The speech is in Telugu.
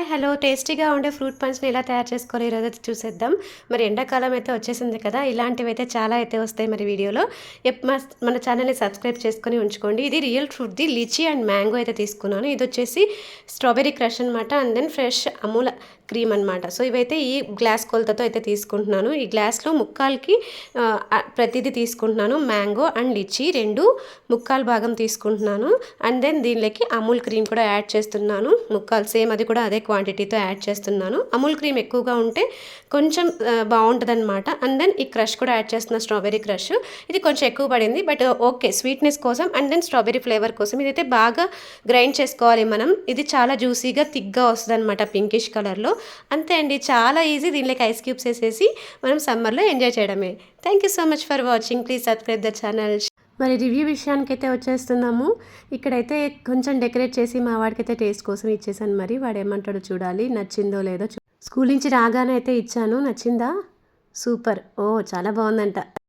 హలో టేస్టీగా ఉండే ఫ్రూట్ పంచ్ని ఎలా తయారు చేసుకోవాలో ఈరోజు చూసేద్దాం. మరి ఎండాకాలం అయితే వచ్చేసింది కదా, ఇలాంటివి అయితే చాలా అయితే వస్తాయి మరి వీడియోలో. మన ఛానల్ని సబ్స్క్రైబ్ చేసుకొని ఉంచుకోండి. ఇది రియల్ ఫ్రూట్ది లిచీ అండ్ మ్యాంగో అయితే తీసుకున్నాను. ఇది వచ్చేసి స్ట్రాబెరీ క్రష్ అనమాట, అండ్ దెన్ ఫ్రెష్ అమూల క్రీమ్ అనమాట. సో ఇవైతే ఈ గ్లాస్ కొలతతో అయితే తీసుకుంటున్నాను. ఈ గ్లాస్లో ముక్కాలకి ప్రతిదీ తీసుకుంటున్నాను. మ్యాంగో అండ్ లిచీ రెండు ముక్కాలు భాగం తీసుకుంటున్నాను. అండ్ దెన్ దీనిలోకి అమూల్ క్రీమ్ కూడా యాడ్ చేస్తున్నాను. ముక్కాలు సేమ్, అది కూడా అదే క్వాంటిటీతో యాడ్ చేస్తున్నాను. అమూల్ క్రీమ్ ఎక్కువగా ఉంటే కొంచెం బాగుంటుంది అనమాట. అండ్ దెన్ ఈ క్రష్ కూడా యాడ్ చేస్తున్నా, స్ట్రాబెరీ క్రష్. ఇది కొంచెం ఎక్కువ పడింది, బట్ ఓకే, స్వీట్నెస్ కోసం అండ్ దెన్ స్ట్రాబెరీ ఫ్లేవర్ కోసం. ఇదైతే బాగా గ్రైండ్ చేసుకోవాలి మనం. ఇది చాలా జ్యూసీగా థిక్గా వస్తుంది అనమాట, పింకిష్ కలర్లో. అంతే అండి, చాలా ఈజీ. దీనిలోకి ఐస్ క్యూబ్స్ వేసేసి మనం సమ్మర్లో ఎంజాయ్ చేయడమే. Thank you so much for watching. Please subscribe the channel. మరి రివ్యూ విషయానికైతే వచ్చేస్తున్నాము. ఇక్కడైతే కొంచెం డెకరేట్ చేసి మా వాడికైతే టేస్ట్ కోసం ఇచ్చేసాను. మరి వాడు ఏమంటాడో చూడాలి, నచ్చిందో లేదో. స్కూల్ నుంచి రాగానే అయితే ఇచ్చాను. నచ్చిందా? సూపర్, ఓ చాలా బాగుందంట.